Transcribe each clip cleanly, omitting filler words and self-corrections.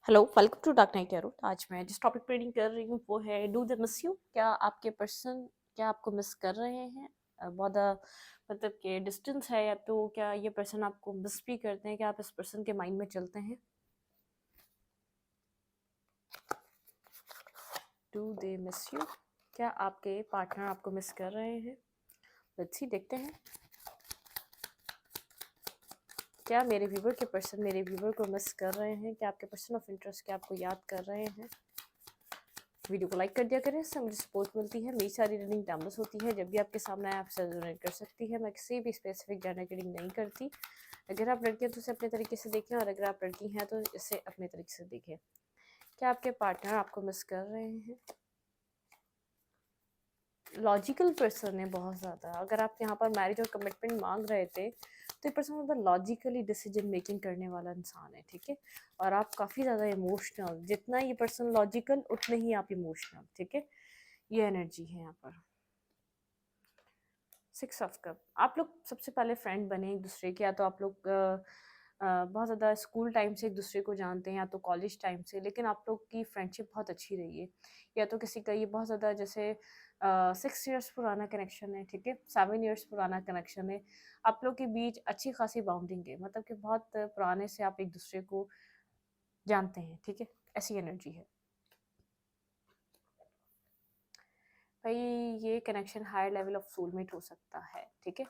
Hello, welcome to dark night tarot. आज मैं जिस टॉपिक पे रीडिंग कर रही हूँ वो है डू दे मिस यू। क्या आपके पर्सन क्या आपको मिस कर रहे हैं? बहुत मतलब कि डिस्टेंस है, या तो क्या ये पर्सन आपको मिस भी करते हैं? क्या आप इस पर्सन के माइंड में चलते हैं? Do they miss you? क्या आपके पार्टनर आपको मिस कर रहे हैं? लेट्स सी, देखते हैं। क्या मेरे व्यूवर के पर्सन मेरे व्यूवर को मिस कर रहे हैं? क्या आपके पर्सन ऑफ इंटरेस्ट क्या आपको याद कर रहे हैं? वीडियो को लाइक कर दिया करें, इससे मुझे सपोर्ट मिलती है। मेरी सारी रीडिंग टाइमलेस होती है, जब भी आपके सामने आए आपसे रेजोनेट कर सकती है। मैं किसी भी स्पेसिफिक जेंडर की रीडिंग नहीं करती। अगर आप लड़की हैं तो इसे अपने तरीके से देखें, और अगर आप लड़की हैं तो इसे अपने तरीके से देखें। क्या आपके पार्टनर आपको मिस कर रहे हैं? लॉजिकल पर्सन है बहुत ज़्यादा। अगर आप यहाँ पर मैरिज और कमिटमेंट मांग रहे थे तो ये पर्सन बहुत लॉजिकली डिसीजन मेकिंग करने वाला इंसान है, ठीक है। और आप काफ़ी ज़्यादा इमोशनल, जितना ये पर्सन लॉजिकल उतने ही आप इमोशनल, ठीक है। ये एनर्जी है यहाँ पर। 6 ऑफ कप। आप लोग सबसे पहले फ्रेंड बने एक दूसरे के, या तो आप लोग बहुत ज़्यादा स्कूल टाइम से एक दूसरे को जानते हैं, या तो कॉलेज टाइम से, लेकिन आप लोग की फ्रेंडशिप बहुत अच्छी रही है। या तो किसी का ये बहुत ज़्यादा जैसे 6 ईयर्स पुराना कनेक्शन है, ठीक है, 7 ईयर्स पुराना कनेक्शन है। आप लोग के बीच अच्छी खासी बाउंडिंग है, मतलब कि बहुत पुराने से आप एक दूसरे को जानते हैं, ठीक है। ऐसी एनर्जी है भाई। ये connection higher level of soulmate हो सकता है, ठीक है।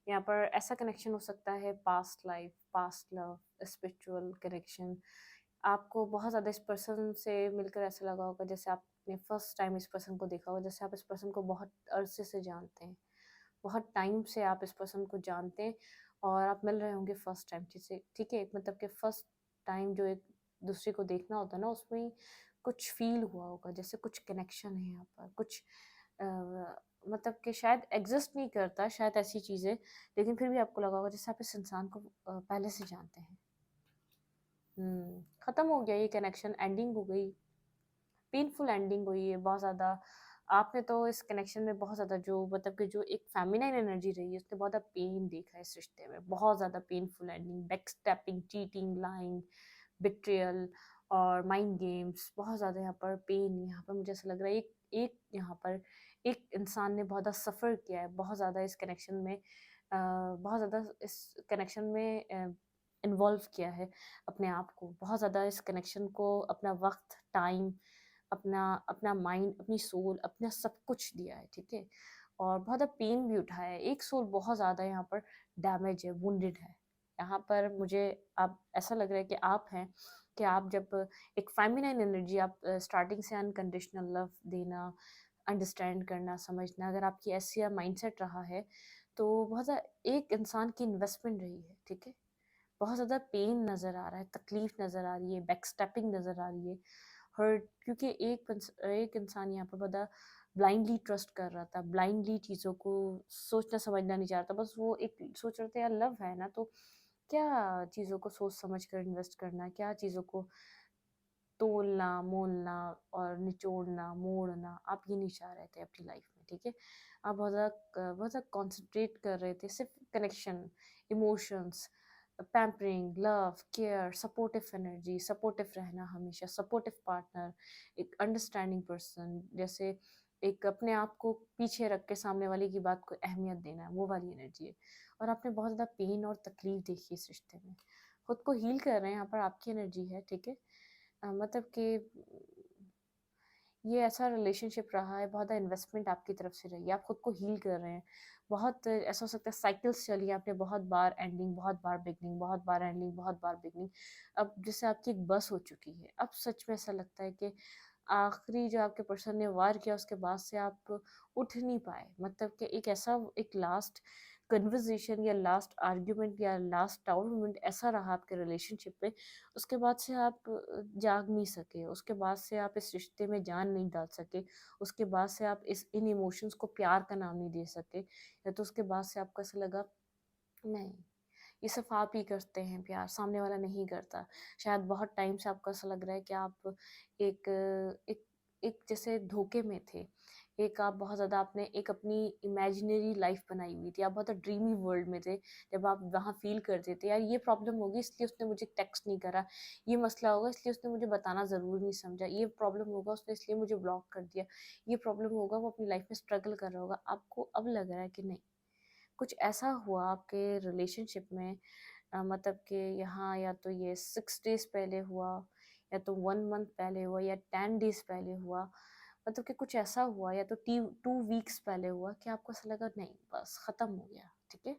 यहाँ पर ऐसा कनेक्शन हो सकता है, past life, past love, spiritual connection. आपको बहुत ज़्यादा इस पर्सन से मिलकर ऐसा लगा होगा जैसे आपने फर्स्ट टाइम इस पर्सन को देखा होगा, जैसे आप इस पर्सन को बहुत अरसे से जानते हैं, बहुत टाइम से आप इस पर्सन को जानते हैं, और आप मिल रहे होंगे फर्स्ट टाइम, जैसे, ठीक है। मतलब कि फर्स्ट टाइम जो एक दूसरे को देखना होता है ना, उसमें ही कुछ फील हुआ होगा, जैसे कुछ कनेक्शन है यहाँ पर, कुछ अ, मतलब कि शायद एग्जिस्ट नहीं करता, शायद ऐसी चीज़ें, लेकिन फिर भी आपको लगा होगा जैसे आप इस इंसान को पहले से जानते हैं। खत्म हो गया ये कनेक्शन, एंडिंग हो गई, पेनफुल एंडिंग हुई है बहुत ज़्यादा। आपने तो इस कनेक्शन में बहुत ज़्यादा जो मतलब कि जो एक फेमिनाइन एनर्जी रही है, उसने बहुत ज़्यादा पेन देखा है इस रिश्ते में, बहुत ज़्यादा painful ending, back stepping, cheating, lying, betrayal और माइंड गेम्स, बहुत ज़्यादा यहाँ पर पेन। यहाँ पर मुझे ऐसा लग रहा है एक एक यहाँ पर एक इंसान ने बहुत ज़्यादा सफ़र किया है, बहुत ज़्यादा इस कनेक्शन में बहुत ज़्यादा इस कनेक्शन में इन्वॉल्व किया है अपने आप को, बहुत ज़्यादा इस कनेक्शन को अपना वक्त, टाइम, अपना अपना माइंड, अपनी सोल, अपना सब कुछ दिया है, ठीक है। और बहुत ज़्यादा पेन भी उठाया है। एक सोल बहुत ज़्यादा यहाँ पर डैमेज है, वुंडेड है। यहाँ पर मुझे अब ऐसा लग रहा है कि आप हैं, कि आप जब एक फेमिनाइन एनर्जी, आप स्टार्टिंग से अनकंडीशनल लव देना, अंडरस्टैंड करना, समझना, अगर आपकी ऐसी माइंडसेट रहा है, तो बहुत ज़्यादा एक इंसान की इन्वेस्टमेंट रही है, ठीक है। बहुत ज़्यादा पेन नज़र आ रहा है, तकलीफ नज़र आ रही है, बैकस्टेपिंग नज़र आ रही है, हर्ट, क्योंकि एक इंसान यहाँ पर बड़ा ब्लाइंडली ट्रस्ट कर रहा था, ब्लाइंडली चीज़ों को सोचना समझना नहीं चाहता, बस वो एक सोच रहे थे यार लव है ना, तो क्या चीज़ों को सोच समझ कर इन्वेस्ट करना, क्या चीज़ों को तोलना मोलना और निचोड़ना मोड़ना, आप ये नहीं चाह रहे थे अपनी लाइफ में, ठीक है। आप बहुत ज़्यादा कॉन्सेंट्रेट कर रहे थे सिर्फ connection, emotions, pampering, love, care, supportive energy, supportive रहना, हमेशा सपोर्टिव पार्टनर, एक अंडरस्टैंडिंग पर्सन, जैसे एक अपने आप को पीछे रख के सामने वाले की बात को अहमियत देना, वो वाली एनर्जी है। और आपने बहुत ज़्यादा पेन और तकलीफ देखी इस रिश्ते में, खुद को हील कर रहे हैं, यहाँ पर आपकी एनर्जी है, ठीक है। मतलब कि ये ऐसा रिलेशनशिप रहा है, बहुत ज़्यादा इन्वेस्टमेंट आपकी तरफ से रही है, आप खुद को हील कर रहे हैं। बहुत ऐसा हो सकता है साइकिल्स चली है, आपने बहुत बार एंडिंग, बहुत बार बिगनिंग, बहुत बार एंडिंग, बहुत बार बिगनिंग। अब जैसे आपकी एक बस हो चुकी है, अब सच में ऐसा लगता है कि आखिरी जो आपके पर्सन ने वार किया, उसके बाद से आप उठ नहीं पाए। मतलब कि एक ऐसा एक लास्ट कन्वर्सेशन या लास्ट आर्ग्यूमेंट या लास्ट टाउन मोमेंट ऐसा रहा आपके रिलेशनशिप में, उसके बाद से आप जाग नहीं सके, उसके बाद से आप इस रिश्ते में जान नहीं डाल सके, उसके बाद से आप इस इन इमोशंस को प्यार का नाम नहीं दे सके, या तो उसके बाद से आपको ऐसा लगा नहीं, ये सिर्फ आप ही करते हैं प्यार, सामने वाला नहीं करता। शायद बहुत टाइम से आपको ऐसा लग रहा है कि आप एक एक एक जैसे धोखे में थे, एक आप बहुत ज़्यादा आपने एक अपनी इमेजिनरी लाइफ बनाई हुई थी, आप बहुत ड्रीमी वर्ल्ड में थे। जब आप वहाँ फ़ील करते थे यार ये प्रॉब्लम होगी इसलिए उसने मुझे टेक्स्ट नहीं करा, ये मसला होगा इसलिए उसने मुझे बताना ज़रूर नहीं समझा, ये प्रॉब्लम होगा उसने इसलिए मुझे ब्लॉक कर दिया, ये प्रॉब्लम होगा वो अपनी लाइफ में स्ट्रगल कर रहा होगा। आपको अब लग रहा है कि नहीं, कुछ ऐसा हुआ आपके रिलेशनशिप में, मतलब कि यहाँ या तो ये 6 डेज़ पहले हुआ, या तो 1 मंथ पहले हुआ, या 10 डेज़ पहले हुआ, मतलब कि कुछ ऐसा हुआ, या तो 2 वीक्स पहले हुआ कि आपको ऐसा लगा नहीं बस ख़त्म हो गया, ठीक है?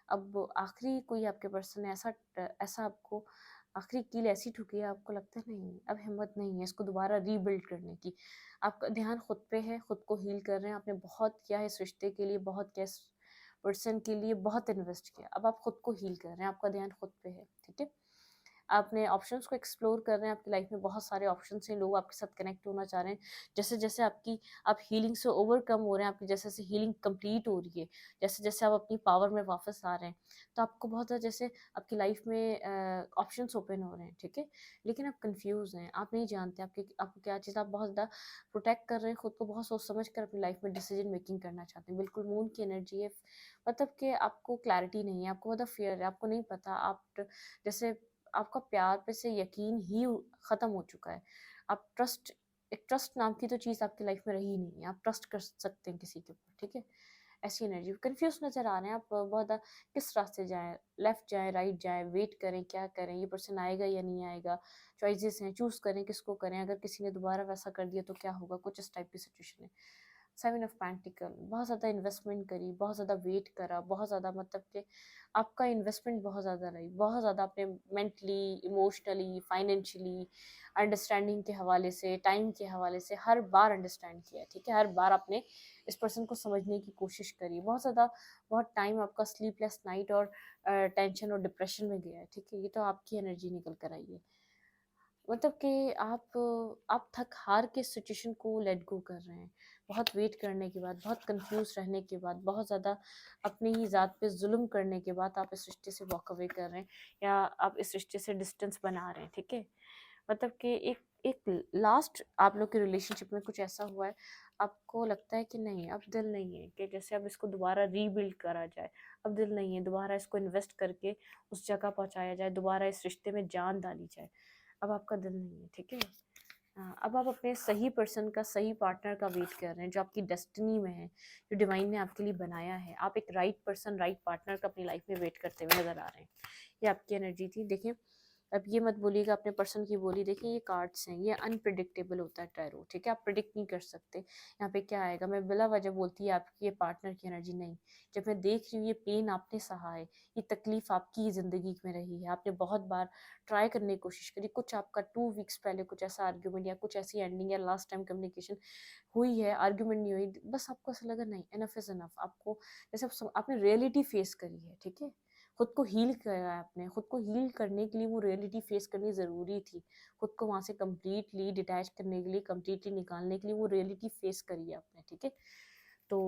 अब आखिरी कोई आपके पर्सन ने ऐसा आपको आखिरी कील ऐसी ठुकी है, आपको लगता है नहीं अब हिम्मत नहीं है इसको दोबारा रीबिल्ड करने की। आपका ध्यान खुद पे है, खुद को हील कर रहे हैं, आपने बहुत किया है इस रिश्ते के लिए, बहुत किया इस पर्सन के लिए, बहुत इन्वेस्ट किया, अब आप खुद को हील कर रहे हैं, आपका ध्यान खुद पे है, ठीक है? आपने ऑप्शंस को एक्सप्लोर कर रहे हैं, आपकी लाइफ में बहुत सारे ऑप्शंस हैं, लोग आपके साथ कनेक्ट होना चाह रहे हैं। जैसे-जैसे आप हीलिंग से ओवरकम हो रहे हैं, आपकी जैसे-जैसे हीलिंग कंप्लीट हो रही है, जैसे-जैसे आप अपनी पावर में वापस आ रहे हैं, तो आपको बहुत ज़्यादा जैसे आपकी लाइफ में ऑप्शंस ओपन हो रहे हैं, ठीक है? लेकिन आप कन्फ्यूज़ हैं, आप नहीं जानते आपको क्या चीज़, आप बहुत ज़्यादा प्रोटेक्ट कर रहे हैं खुद को, बहुत सोच समझ कर अपनी लाइफ में डिसीजन मेकिंग करना चाहते हैं। बिल्कुल मून की एनर्जी है, मतलब कि आपको क्लैरिटी नहीं है, आपको बहुत फ़ियर है, आपको नहीं पता आप जैसे आपका प्यार पे से यकीन ही ख़त्म हो चुका है। आप एक ट्रस्ट नाम की तो चीज़ आपकी लाइफ में रही ही नहीं है। आप ट्रस्ट कर सकते हैं किसी के ऊपर, ठीक है? ऐसी एनर्जी कन्फ्यूज़ नज़र आ रहे हैं आप, बहुत ज़्यादा किस रास्ते जाएँ, लेफ्ट जाएँ, राइट जाएँ, वेट करें, क्या करें, ये पर्सन आएगा या नहीं आएगा? चॉइसेस हैं, चूज़ करें, किसको करें, अगर किसी ने दोबारा वैसा कर दिया तो क्या होगा? कुछ इस टाइप की सिचुएशन है। 7 ऑफ पेंटिकल, बहुत ज़्यादा इन्वेस्टमेंट करी, बहुत ज़्यादा वेट करा, बहुत ज़्यादा मतलब कि आपका इन्वेस्टमेंट बहुत ज़्यादा रही, बहुत ज़्यादा आपने मेंटली, इमोशनली, फाइनेंशियली, अंडरस्टैंडिंग के हवाले से, टाइम के हवाले से हर बार अंडरस्टैंड किया है, ठीक है? हर बार आपने इस पर्सन को समझने की कोशिश करी, बहुत ज़्यादा, बहुत टाइम आपका स्लीपलेस नाइट और टेंशन और डिप्रेशन में गया है, ठीक है? ये तो आपकी एनर्जी निकल कर आई है। मतलब कि आप थक हार के सिचुएशन को लेट गो कर रहे हैं। बहुत वेट करने के बाद, बहुत कन्फ्यूज़ रहने के बाद, बहुत ज़्यादा अपनी ही ज़ात पे ज़ुल्म करने के बाद आप इस रिश्ते से वॉक अवे कर रहे हैं, या आप इस रिश्ते से डिस्टेंस बना रहे हैं, ठीक है? मतलब कि एक एक लास्ट आप लोग के रिलेशनशिप में कुछ ऐसा हुआ है, आपको लगता है कि नहीं अब दिल नहीं है कि जैसे अब इसको दोबारा रीबिल्ड करा जाए, अब दिल नहीं है दोबारा इसको इन्वेस्ट करके उस जगह पहुँचाया जाए, दोबारा इस रिश्ते में जान डाली जाए। अब आपका दिल नहीं है, ठीक है? अब आप अपने सही पर्सन का, सही पार्टनर का वेट कर रहे हैं, जो आपकी डेस्टिनी में है, जो डिवाइन ने आपके लिए बनाया है। आप एक राइट पर्सन, राइट पार्टनर का अपनी लाइफ में वेट करते हुए नज़र आ रहे हैं। ये आपकी एनर्जी थी। देखिए, अब ये मत बोलिएगा अपने पर्सन की बोली, देखिए ये कार्ड्स हैं, ये अनप्रिडिक्टेबल होता है टैरो, ठीक है? आप प्रिडिक्ट नहीं कर सकते यहाँ पे क्या आएगा। मैं बिला वजह बोलती है आपकी ये पार्टनर की एनर्जी नहीं। जब मैं देख रही हूँ ये पेन आपने सहा है, ये तकलीफ आपकी ही ज़िंदगी में रही है, आपने बहुत बार ट्राई करने की कोशिश करी, कुछ आपका 2 वीक्स पहले कुछ ऐसा आर्ग्यूमेंट या कुछ ऐसी एंडिंग या लास्ट टाइम कम्युनिकेशन हुई है, आर्ग्यूमेंट नहीं हुई, बस आपको ऐसा लगा नहीं इनफ इज़ इनफ। आपको जैसे आपने रियलिटी फेस करी है, ठीक है? खुद को हील करा है आपने, खुद को हील करने के लिए वो रियलिटी फेस करनी ज़रूरी थी। खुद को वहाँ से कंप्लीटली डिटैच करने के लिए, कंप्लीटली निकालने के लिए वो रियलिटी फेस करी है आपने, ठीक है? तो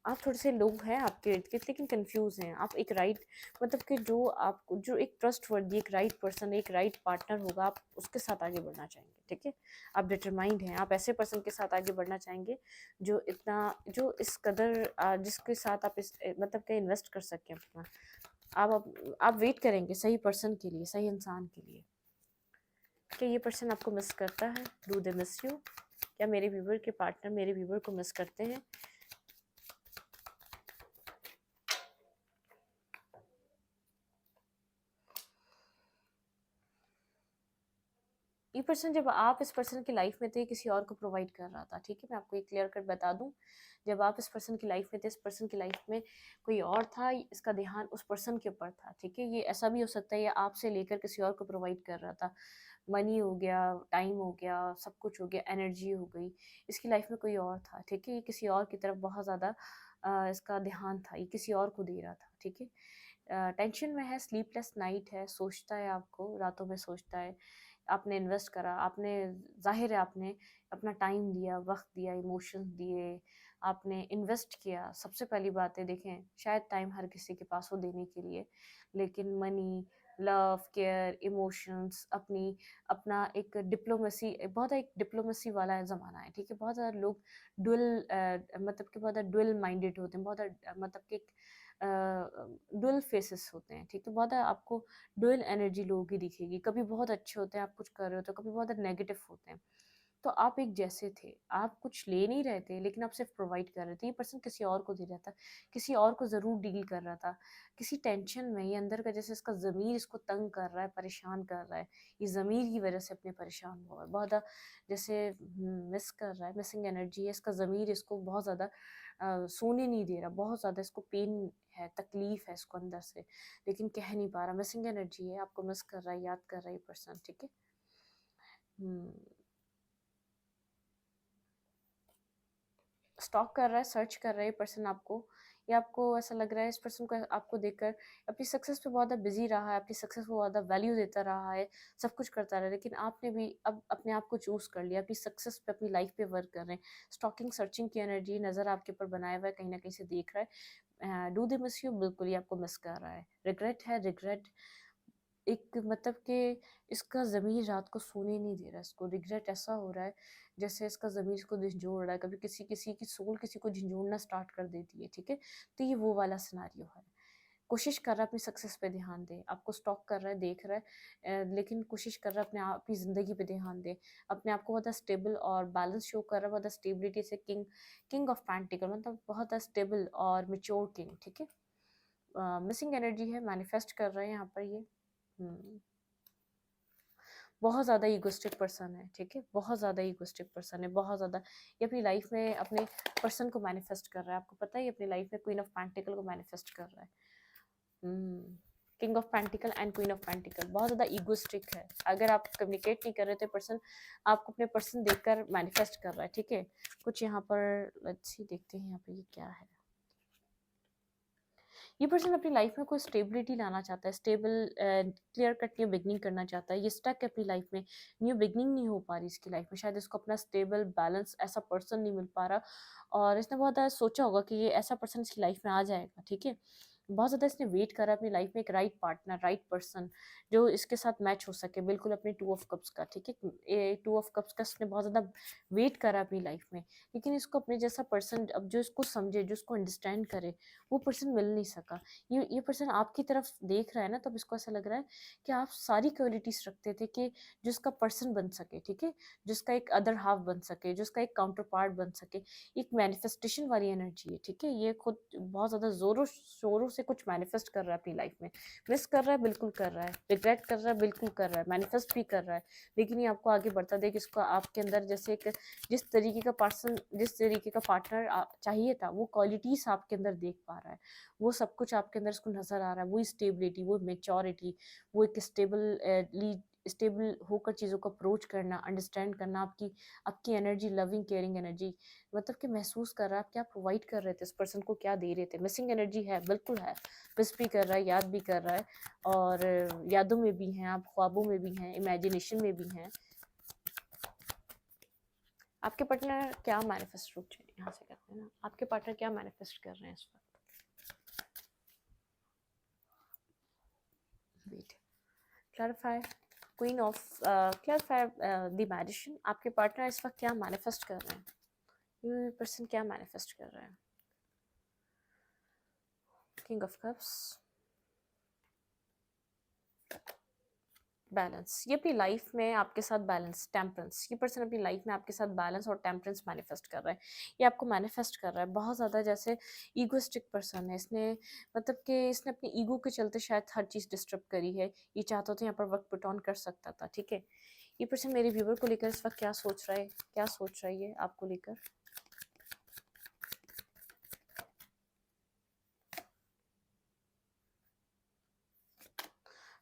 आप थोड़े से लोग हैं आपके इर्द-गिर्द लेकिन कन्फ्यूज़ हैं। आप एक राइट, मतलब कि जो एक ट्रस्टवर्दी, एक राइट पर्सन, एक राइट पार्टनर होगा, आप उसके साथ आगे बढ़ना चाहेंगे, ठीक है? आप डिटरमाइंड हैं, आप ऐसे पर्सन के साथ आगे बढ़ना चाहेंगे जो इस कदर जिसके साथ आप मतलब कि इन्वेस्ट कर सकें अपना। आप वेट करेंगे सही पर्सन के लिए, सही इंसान के लिए। क्या ये पर्सन आपको मिस करता है? Do they miss you? क्या मेरे व्यूवर के पार्टनर मेरे व्यूवर को मिस करते हैं? ये पर्सन, जब आप इस पर्सन की लाइफ में थे, किसी और को प्रोवाइड कर रहा था, ठीक है? मैं आपको एक क्लियर कट बता दूं, जब आप इस पर्सन की लाइफ में थे, इस पर्सन की लाइफ में कोई और था, इसका ध्यान उस पर्सन के ऊपर था, ठीक है? ये ऐसा भी हो सकता है ये आपसे लेकर किसी और को प्रोवाइड कर रहा था। मनी हो गया, टाइम हो गया, सब कुछ हो गया, एनर्जी हो गई, इसकी लाइफ में कोई और था, ठीक है? ये किसी और की तरफ बहुत ज़्यादा इसका ध्यान था, ये किसी और को दे रहा था, ठीक है? टेंशन में है, स्लीपलेस नाइट है, सोचता है आपको, रातों में सोचता है। आपने इन्वेस्ट करा, आपने, ज़ाहिर है आपने अपना टाइम दिया, वक़्त दिया, इमोशंस दिए, आपने इन्वेस्ट किया। सबसे पहली बात है, देखें, शायद टाइम हर किसी के पास हो देने के लिए, लेकिन मनी, लव, केयर, इमोशंस, अपना एक डिप्लोमेसी, बहुत एक डिप्लोमेसी वाला ज़माना है, ठीक है? बहुत ज़्यादा लोग मतलब कि बहुत ज़्यादा डुअल माइंडेड होते हैं, बहुत ज़्यादा मतलब कि डुअल फेसेस होते हैं, ठीक है? बहुत ज़्यादा आपको डुअल एनर्जी लोगों की दिखेगी, कभी बहुत अच्छे होते हैं, आप कुछ कर रहे हो तो कभी बहुत ज़्यादा नेगेटिव होते हैं। तो आप एक जैसे थे, आप कुछ ले नहीं रहे थे, लेकिन आप सिर्फ प्रोवाइड कर रहे थे। ये पर्सन किसी और को दे रहा था, किसी और को ज़रूर डील कर रहा था, किसी टेंशन में, ये अंदर का जैसे इसका ज़मीर इसको तंग कर रहा है, परेशान कर रहा है, ये ज़मीर की वजह से अपने परेशान हुआ है, बहुत ज़्यादा जैसे मिस कर रहा है, मिसिंग एनर्जी है, इसका ज़मीर इसको बहुत ज़्यादा सोने नहीं दे रहा, बहुत ज़्यादा इसको पेन है, तकलीफ है इसको अंदर से, लेकिन कह नहीं पा रहा, मिसिंग एनर्जी है, आपको मिस कर रहा है, याद कर रहा है ये पर्सन, ठीक है? हुँ। स्टॉक कर रहा है, सर्च कर रहा है ये पर्सन आपको, या आपको ऐसा लग रहा है इस पर्सन को आपको देखकर अपनी सक्सेस पे बहुत ज़्यादा बिजी रहा है, अपनी सक्सेस को बहुत ज़्यादा वैल्यू देता रहा है, सब कुछ करता रहा है, लेकिन आपने भी अब अपने आप को चूज़ कर लिया, अपनी सक्सेस पे, अपनी लाइफ पे वर्क कर रहे हैं। स्टॉकिंग, सर्चिंग की एनर्जी नज़र आपके ऊपर बनाया हुआ है, कहीं ना कहीं से देख रहा है। Do they miss you? बिल्कुल ही आपको मिस कर रहा है। रिग्रेट है, रिग्रेट एक मतलब कि इसका ज़मीर रात को सोने नहीं दे रहा, इसको रिग्रेट ऐसा हो रहा है जैसे इसका ज़मीर इसको झंझोड़ रहा है, कभी किसी किसी की सोल किसी को झंझोड़ना स्टार्ट कर देती है, ठीक है? तो ये वो वाला सिनेरियो है। कोशिश कर रहा है अपनी सक्सेस पे ध्यान दे, आपको स्टॉक कर रहा है, देख रहा है, लेकिन कोशिश कर रहा है अपने आप अपनी ज़िंदगी पे ध्यान दे, अपने आप को बहुत स्टेबल और बैलेंस शो कर रहा है, बहुत स्टेबिलिटी से, किंग ऑफ पेंटिकल मतलब बहुत स्टेबल और मैच्योर किंग, ठीक है? मिसिंग एनर्जी है, मैनिफेस्ट कर रहे हैं यहाँ पर ये। हुँ। बहुत ज़्यादा ईगोइस्टिक पर्सन है, ठीक है? बहुत ज़्यादा ईगोइस्टिक पर्सन है, बहुत ज़्यादा। ये अपनी लाइफ में अपने पर्सन को मैनिफेस्ट कर रहा है, आपको पता है ये अपनी लाइफ में क्वीन ऑफ पेंटिकल को मैनिफेस्ट कर रहा है। King of pentacle and queen of pentacle बहुत ज़्यादा ईगोइस्टिक है। अगर आप कम्युनिकेट नहीं कर रहे तो पर्सन आपको अपने पर्सन देखकर मैनिफेस्ट कर रहा है, ठीक है? कुछ यहाँ पर लेट्स सी देखते हैं यहाँ पे ये क्या है। ये पर्सन अपनी लाइफ में कोई स्टेबिलिटी लाना चाहता है, stable clear cut new beginning करना चाहता है। ये स्टक है अपनी लाइफ में, न्यू बिगनिंग नहीं हो पा रही इसकी लाइफ में, शायद इसको अपना स्टेबल बैलेंस ऐसा पर्सन नहीं मिल पा रहा, और इसने बहुत ज़्यादा सोचा होगा कि ये ऐसा पर्सन इसकी लाइफ में आ जाएगा, ठीक है? बहुत ज़्यादा इसने वेट करा अपनी लाइफ में एक राइट पार्टनर, राइट पर्सन जो इसके साथ मैच हो सके, बिल्कुल अपने टू ऑफ कप्स का, ठीक है? ये टू ऑफ कप्स का इसने बहुत ज़्यादा वेट करा अपनी लाइफ में, लेकिन इसको अपने जैसा पर्सन अब जो इसको समझे, जो इसको अंडरस्टैंड करे, वो पर्सन मिल नहीं सका। ये पर्सन आपकी तरफ देख रहा है ना, तब इसको ऐसा लग रहा है कि आप सारी क्वालिटीज़ रखते थे कि जिसका पर्सन बन सके, ठीक है? जिसका एक अदर हाफ बन सके, जिसका एक काउंटर पार्ट बन सके। एक मैनिफेस्टेशन वाली एनर्जी है, ठीक है? ये खुद बहुत ज़्यादा ज़ोरों शोरों से कुछ मैनिफेस्ट कर रहा है अपनी लाइफ में। मिस कर रहा है, बिल्कुल कर रहा है। रिग्रेट कर रहा है, बिल्कुल कर रहा है। मैनिफेस्ट भी कर रहा है। लेकिन ये आपको आगे बढ़ता देख इसको आपके अंदर जैसे एक जिस तरीके का पार्टनर चाहिए था, वो क्वालिटीज़ आपके अंदर देख पा रहा है। वो सब कुछ आपके अंदर इसको नज़र आ रहा है, वो स्टेबिलिटी, वो मैच्योरिटी, वो एक स्टेबल होकर चीज़ों को अप्रोच करना, अंडरस्टैंड करना, आपकी आपकी एनर्जी, लविंग केयरिंग एनर्जी, मतलब कि महसूस कर रहा है आप क्या प्रोवाइड कर रहे थे, इस पर्सन को क्या दे रहे थे। मिसिंग एनर्जी है, बिल्कुल है, मिस भी कर रहा है, याद भी कर रहा है, और यादों में भी हैं आप, ख्वाबों में भी हैं, इमेजिनेशन में भी हैं। आपके पार्टनर क्या मैनिफेस्ट रूप यहाँ से करते हैं ना, आपके पार्टनर क्या मैनिफेस्ट कर रहे हैं इस वक्त? Wait, clarify, queen of clarify the magician. आपके पार्टनर इस वक्त क्या मैनिफेस्ट कर रहे हैं? ये पर्सन क्या मैनिफेस्ट कर रहा है? King of cups, balance. ये अपनी लाइफ में आपके साथ बैलेंस, टेम्परेंस, ये पर्सन अपनी लाइफ में आपके साथ बैलेंस और टेम्परेंस मैनिफेस्ट कर रहा है। ये आपको मैनिफेस्ट कर रहा है बहुत ज़्यादा, जैसे ईगोइस्टिक पर्सन है, इसने मतलब कि इसने अपनी ईगो के चलते शायद हर चीज़ डिस्टर्ब करी है। ये चाहता तो यहाँ पर वर्क पुट ऑन कर सकता था, ठीक है? ये पर्सन मेरे व्यूवर को लेकर इस वक्त क्या सोच रहा है, क्या सोच रहा है ये आपको लेकर?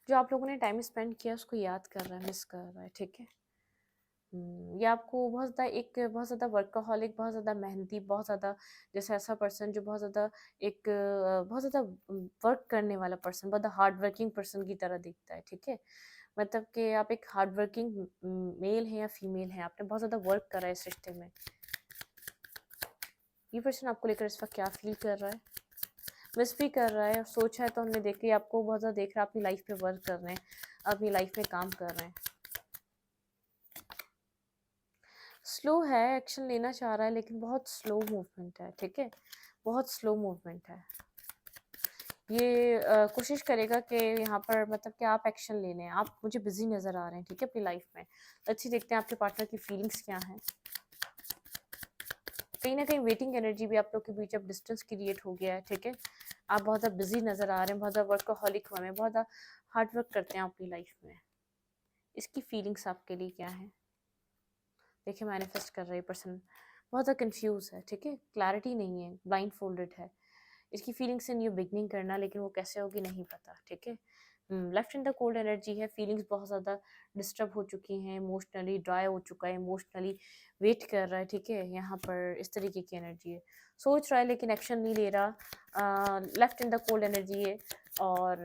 जो आप लोगों ने टाइम स्पेंड किया उसको याद कर रहा है, मिस कर रहा है, ठीक है? ये आपको बहुत ज़्यादा वर्कaholic, बहुत ज़्यादा मेहनती, बहुत ज़्यादा जैसे ऐसा पर्सन जो बहुत ज़्यादा वर्क करने वाला पर्सन, बहुत हार्ड वर्किंग पर्सन की तरह दिखता है, ठीक है? मतलब कि आप एक हार्ड वर्किंग मेल हैं या फीमेल हैं, आपने बहुत ज़्यादा वर्क करा है इस रिश्ते में। ये पर्सन आपको लेकर इस वक्त क्या फील कर रहा है? मिस भी कर रहा है और सोच है तो हमने देखी आपको बहुत ज़्यादा देख रहा है, अपनी लाइफ पे वर्क कर रहे हैं, अपनी लाइफ में काम कर रहे हैं। स्लो है, एक्शन लेना चाह रहा है लेकिन बहुत स्लो मूवमेंट है, ठीक है, बहुत स्लो मूवमेंट है। ये कोशिश करेगा कि यहाँ पर मतलब कि आप एक्शन ले लें, आप मुझे बिजी नज़र आ रहे हैं, ठीक है, अपनी लाइफ में। अच्छी देखते हैं आपके पार्टनर की फीलिंग्स क्या हैं। कहीं ना कहीं वेटिंग एनर्जी भी आप लोग के बीच अब डिस्टेंस क्रिएट हो गया है, ठीक है। आप बहुत ज़्यादा बिजी नज़र आ रहे हैं, बहुत ज़्यादा वर्कaholic हुए हैं, बहुत ज़्यादा हार्ड वर्क करते हैं अपनी लाइफ में। इसकी फीलिंग्स आपके लिए क्या है? देखिए मैनिफेस्ट कर रही पर्सन बहुत ज़्यादा कंफ्यूज है, ठीक है, क्लैरिटी नहीं है, ब्लाइंड फोल्डेड है। इसकी फीलिंग्स से न्यू बिगनिंग करना, लेकिन वो कैसे होगी नहीं पता, ठीक है। Left in the cold energy है, फीलिंग्स बहुत ज़्यादा डिस्टर्ब हो चुकी हैं, इमोशनली ड्राई हो चुका है, इमोशनली वेट कर रहा है, ठीक है। यहाँ पर इस तरीके की एनर्जी है, सोच रहा है लेकिन एक्शन नहीं ले रहा। Left in the cold energy है। और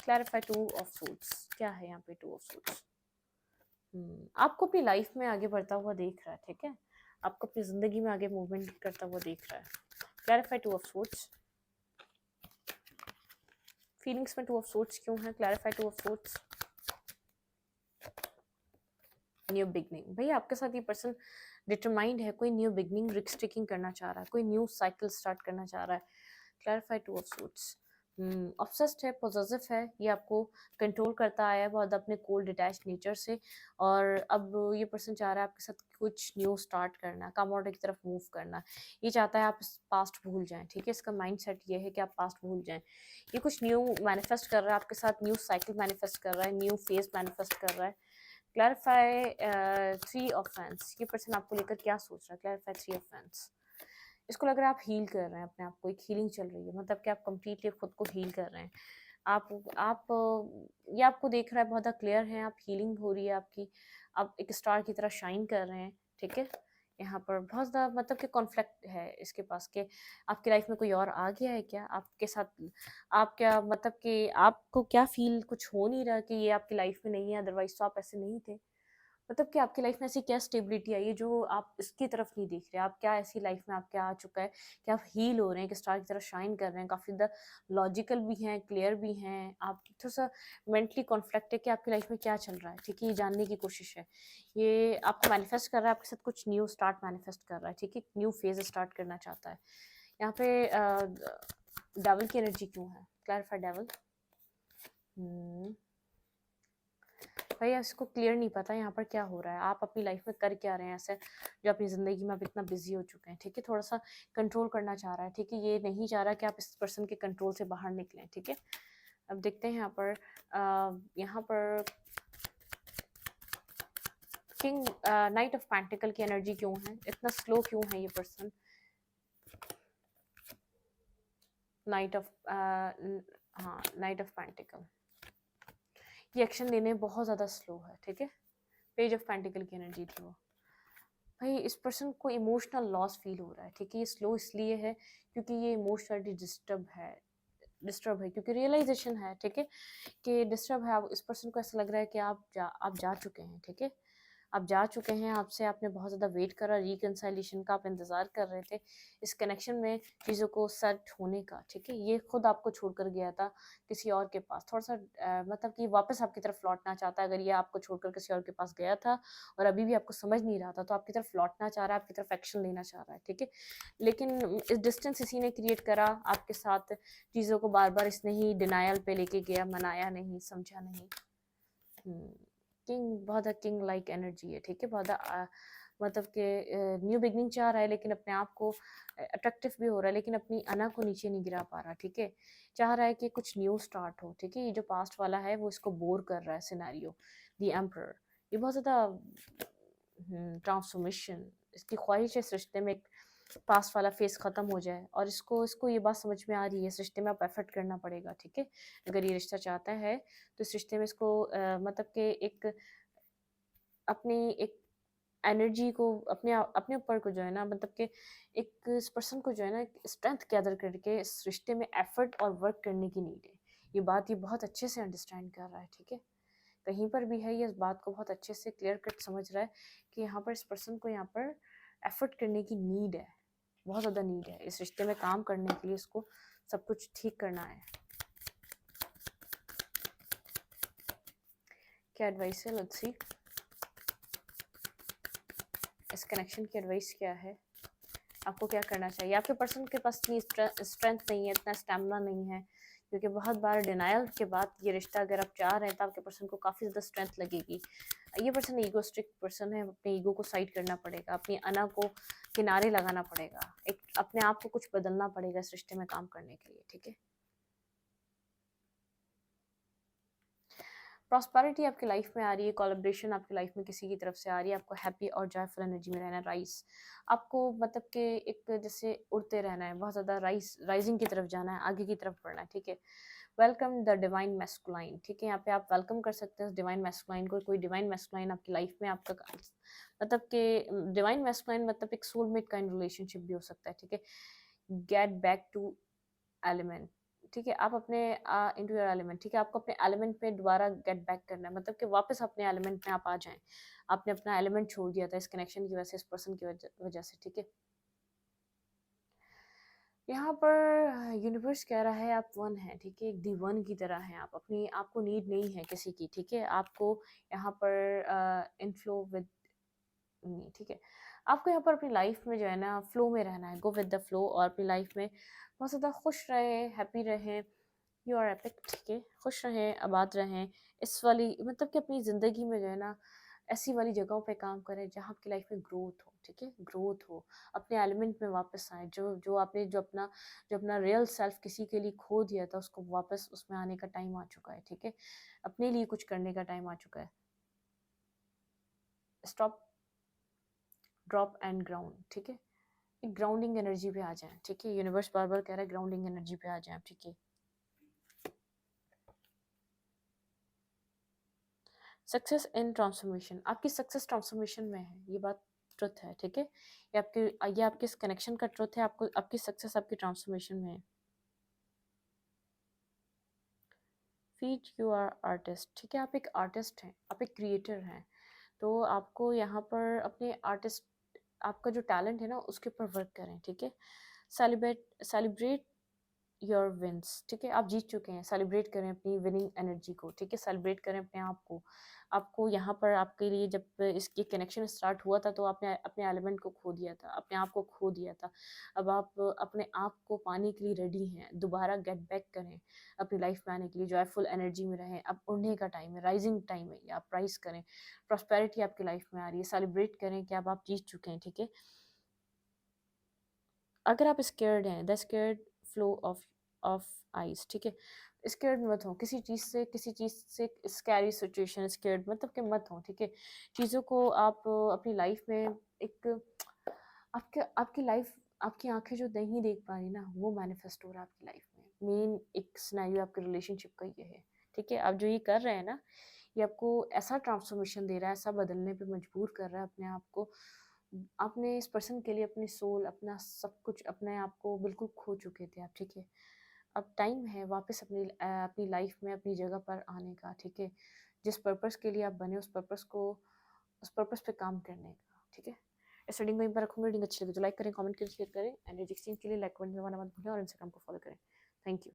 क्लैरिफाई टू ऑफ सूट्स क्या है यहाँ पे? टू ऑफ सूट्स आपको अपनी लाइफ में आगे बढ़ता हुआ देख रहा है, ठीक है, आपको अपनी ज़िंदगी में आगे मूवमेंट करता हुआ देख रहा है। Clarify two of suits, feelings में टू ऑफ सूट्स क्यों है? Clarify two of suits, new beginning. भैया आपके साथ ये पर्सन डिटरमाइंड है, कोई न्यू बिगनिंग रिस्क टेकिंग करना चाह रहा है, कोई न्यू साइकिल स्टार्ट करना चाह रहा है। Clarify two of suits, obsessed है, पॉजिटिव है, ये आपको कंट्रोल करता आया है बहुत अपने कोल्ड डिटैच नेचर से। और अब ये पर्सन चाह रहा है आपके साथ कुछ न्यू स्टार्ट करना, कम ऑर्डर की तरफ मूव करना। ये चाहता है आप पास्ट भूल जाएं, ठीक है, इसका माइंड सेट ये है कि आप पास्ट भूल जाएं। ये कुछ न्यू मैनिफेस्ट कर रहा है आपके साथ, न्यू साइकिल मैनिफेस्ट कर रहा है, न्यू फेज मैनिफेस्ट कर रहा है। क्लैरिफाई थ्री ऑफ फैंस, ये पर्सन आपको लेकर क्या सोच रहा है? क्लैरिफाई थ्री ऑफ फैंस, इसको लग रहा है आप हील कर रहे हैं अपने आप को, एक हीलिंग चल रही है, मतलब कि आप कंप्लीटली खुद को हील कर रहे हैं। आप ये आपको देख रहा है, बहुत क्लियर है, आप हीलिंग हो रही है आपकी, आप एक स्टार की तरह शाइन कर रहे हैं, ठीक है। यहाँ पर बहुत ज़्यादा मतलब कि कॉन्फ्लिक्ट है इसके पास के आपकी लाइफ में कोई और आ गया है क्या आपके साथ? आप क्या मतलब कि आपको क्या फील कुछ हो नहीं रहा कि ये आपकी लाइफ में नहीं है, अदरवाइज तो आप ऐसे नहीं थे। मतलब कि आपकी लाइफ में ऐसी क्या स्टेबिलिटी आई है जो आप इसकी तरफ नहीं देख रहे? आप क्या ऐसी लाइफ में आपके आ चुका है कि आप हील हो रहे हैं, कि स्टार की तरह शाइन कर रहे हैं, काफ़ी ज़्यादा लॉजिकल भी हैं, क्लियर भी हैं, आप थोड़ा-सा मेंटली कॉन्फ्लिक्ट है कि आपकी लाइफ में क्या चल रहा है, ठीक है? ये जानने की कोशिश है। ये आपको मैनिफेस्ट कर रहा है, आपके साथ कुछ न्यू स्टार्ट मैनिफेस्ट कर रहा है, ठीक है? न्यू फेज़ स्टार्ट करना चाहता है। यहाँ पे डेविल की एनर्जी क्यों है? Clarify devil. हुँ। भैया इसको क्लियर नहीं पता यहाँ पर क्या हो रहा है, आप अपनी लाइफ में कर क्या रहे हैं ऐसे जो अपनी ज़िंदगी में आप इतना बिजी हो चुके हैं, ठीक है। थोड़ा सा कंट्रोल करना चाह रहा है, ठीक है, ये नहीं चाह रहा कि आप इस पर्सन के कंट्रोल से बाहर निकलें, ठीक है। अब देखते हैं यहाँ पर किंग नाइट ऑफ पेंटिकल की एनर्जी क्यों है, इतना स्लो क्यों है ये पर्सन? नाइट ऑफ हाँ, नाइट ऑफ पेंटिकल, ये एक्शन लेने में बहुत ज़्यादा स्लो है, ठीक है। पेज ऑफ पेंटिकल की एनर्जी थी वो। भाई इस पर्सन को इमोशनल लॉस फील हो रहा है, ठीक है। ये स्लो इसलिए है क्योंकि ये इमोशनली डिस्टर्ब है क्योंकि रियलाइजेशन है, ठीक है, कि डिस्टर्ब है। अब इस पर्सन को ऐसा लग रहा है कि आप जा चुके हैं, ठीक है, आप जा चुके हैं, आपसे आपने बहुत ज़्यादा वेट करा, रिकन्साइलेशन का आप इंतज़ार कर रहे थे, इस कनेक्शन में चीज़ों को सेट होने का, ठीक है। ये खुद आपको छोड़कर गया था किसी और के पास, थोड़ा सा मतलब कि वापस आपकी तरफ लौटना चाहता है। अगर ये आपको छोड़कर किसी और के पास गया था और अभी भी आपको समझ नहीं रहा था, तो आपकी तरफ लौटना चाह रहा है, आपकी तरफ एक्शन लेना चाह रहा है, ठीक है। लेकिन इस डिस्टेंस इसी ने क्रिएट करा आपके साथ, चीज़ों को बार बार इसने ही डिनायल पे लेके गया, मनाया नहीं, समझा नहीं। किंग बहुत किंग लाइक एनर्जी है, ठीक है, बहुत मतलब कि न्यू बिगनिंग चाह रहा है लेकिन अपने आप को अट्रैक्टिव भी हो रहा है, लेकिन अपनी अना को नीचे नहीं गिरा पा रहा, ठीक है। चाह रहा है कि कुछ न्यू स्टार्ट हो, ठीक है। ये जो पास्ट वाला है वो इसको बोर कर रहा है, सिनेरियो द एम्परर, ये बहुत ज़्यादा ट्रांसफॉर्मेशन, इसकी ख्वाहिश है इस रिश्ते में एक पास्ट वाला फेस ख़त्म हो जाए, और इसको इसको ये बात समझ में आ रही है, इस रिश्ते में आप एफर्ट करना पड़ेगा, ठीक है। अगर ये रिश्ता चाहता है तो इस रिश्ते में इसको मतलब कि एक अपनी एक एनर्जी को अपने ऊपर को जो है ना, मतलब कि एक इस पर्सन को जो है ना स्ट्रेंथ गैदर करके इस रिश्ते में एफर्ट और वर्क करने की नीड है। ये बहुत अच्छे से अंडरस्टैंड कर रहा है, ठीक है। कहीं पर भी है ये इस बात को बहुत अच्छे से क्लियर कट समझ रहा है कि यहाँ पर इस पर्सन को यहाँ पर एफर्ट करने की नीड है, बहुत ज़्यादा नीड है इस रिश्ते में काम करने के लिए, इसको सब कुछ ठीक करना है। क्या एडवाइस है, लेट्स सी इस कनेक्शन की एडवाइस क्या है, आपको क्या करना चाहिए। आपके पर्सन के पास इतनी स्ट्रेंथ नहीं है, इतना स्टेमिना नहीं है, क्योंकि बहुत बार डिनायल के बाद ये रिश्ता अगर आप चाह रहे हैं तो आपके पर्सन को काफ़ी ज़्यादा स्ट्रेंथ लगेगी। ये पर्सन ईगोस्टिक पर्सन है, अपने ईगो को साइड करना पड़ेगा, अपनी अना को किनारे लगाना पड़ेगा, एक अपने आप को कुछ बदलना पड़ेगा इस रिश्ते में काम करने के लिए, ठीक है। प्रॉस्पेरिटी आपकी लाइफ में आ रही है, कोलैबोरेशन आपकी लाइफ में किसी की तरफ से आ रही है, आपको हैप्पी और जॉयफुल एनर्जी में रहना है। राइस आपको मतलब कि एक जैसे उड़ते रहना है, बहुत ज़्यादा राइजिंग की तरफ जाना है, आगे की तरफ बढ़ना है, ठीक है। वेलकम द डिवाइन मैस्कुलाइन, ठीक है। यहाँ पे आप वेलकम कर सकते हैं डिवाइन मैस्कुलाइन को। कोई डिवाइन मैस्कुलाइन आपकी लाइफ में आपका मतलब कि डिवाइन मैस्कुलाइन मतलब एक सोलमेट का रिलेशनशिप भी हो सकता है, ठीक है। गेट बैक टू एलिमेंट, ठीक है। आप अपने इनटू योर एलिमेंट, ठीक है। आपको अपने एलिमेंट पे दोबारा गेट बैक करना है, मतलब कि वापस अपने एलिमेंट में आप आ जाएं। आपने अपना एलिमेंट छोड़ दिया था इस कनेक्शन की वजह से, इस पर्सन की वजह से, ठीक है। यहाँ पर यूनिवर्स कह रहा है आप वन है, ठीक है। एक दी वन की तरह है आप, अपनी आपको नीड नहीं है किसी की, ठीक है। आपको यहाँ पर इनफ्लो विद मी, ठीक है। आपको यहाँ पर अपनी लाइफ में जो है ना फ्लो में रहना है, गो विद द फ्लो, और अपनी लाइफ में बहुत ज़्यादा खुश रहें, हैप्पी रहें। यू आर एपिक, ठीक है। खुश रहें, आबाद रहें, इस वाली मतलब कि अपनी ज़िंदगी में जो है ना ऐसी वाली जगहों पे काम करें जहाँ आपकी लाइफ में ग्रोथ हो, ठीक है। ग्रोथ हो, अपने एलिमेंट में वापस आए। जो जो आपने जो अपना रियल सेल्फ किसी के लिए खो दिया था, उसको वापस उसमें आने का टाइम आ चुका है, ठीक है। अपने लिए कुछ करने का टाइम आ चुका है। स्टॉप, ड्रॉप एंड ग्राउंड, ठीक है। एक ग्राउंडिंग एनर्जी पे आ जाए, ठीक है। यूनिवर्स बार बार कह रहा है ग्राउंडिंग एनर्जी पे आ जाए, ठीक है। सक्सेस इन ट्रांसफॉर्मेशन, आपकी सक्सेस ट्रांसफॉर्मेशन में है, ये बात ट्रुथ है, ठीक है। ये आपके इस कनेक्शन का ट्रुथ है, आपको आपकी सक्सेस आपकी ट्रांसफॉर्मेशन में है। फीड यू आर आर्टिस्ट, ठीक है। आप एक आर्टिस्ट हैं, आप एक क्रिएटर हैं, तो आपको यहाँ पर अपने आर्टिस्ट, आपका जो टैलेंट है ना उसके ऊपर वर्क करें, ठीक है। सेलिब्रेट योर विंस, ठीक है। आप जीत चुके हैं, सेलिब्रेट करें अपनी विनिंग एनर्जी को, ठीक है। सेलिब्रेट करें अपने आप को। आपको यहाँ पर आपके लिए जब इसकी कनेक्शन स्टार्ट हुआ था तो आपने अपने एलिमेंट को खो दिया था, अपने आप को खो दिया था। अब आप अपने आप को पाने के लिए रेडी हैं, दोबारा गेट बैक करें अपनी लाइफ में आने के लिए, जॉयफुल एनर्जी में रहें। अब उड़ने का टाइम है, राइजिंग टाइम है, आप राइज करें। प्रॉस्पेरिटी आपकी लाइफ में आ रही है, सेलिब्रेट करें कि अब आप जीत चुके हैं, ठीक है। अगर आप स्केर्ड हैं, the scared flow of ice, ठीक है। स्केर्ड मत हो किसी चीज़ से, किसी चीज़ से स्कैरी सिचुएशन, स्केर्ड मतलब कि मत हो, ठीक है। चीज़ों को आप अपनी लाइफ में एक आपकी लाइफ, आपकी आंखें जो नहीं देख पा रही ना, वो मैनिफेस्ट हो रहा है आपकी लाइफ में। मेन एक सिनेरियो आपके रिलेशनशिप का ये है, ठीक है। आप जो ये कर रहे हैं ना, ये आपको ऐसा ट्रांसफॉर्मेशन दे रहा है, ऐसा बदलने पे मजबूर कर रहा है अपने आप को। आपने इस पर्सन के लिए अपनी सोल, अपना सब कुछ, अपने आप को बिल्कुल खो चुके थे आप, ठीक है। अब टाइम है वापस अपनी लाइफ में अपनी जगह पर आने का, ठीक है। जिस पर्पस के लिए आप बने उस पर्पस पे काम करने का, ठीक है। इस रीडिंग को यहीं पर रखूंगा। रीडिंग अच्छी लगी तो लाइक करें, कमेंट करें, शेयर करें। एंड एक्सचेंज के लिए लाइक कमेंट दबाना मत भूलें और इंस्टाग्राम को फॉलो करें। Thank you.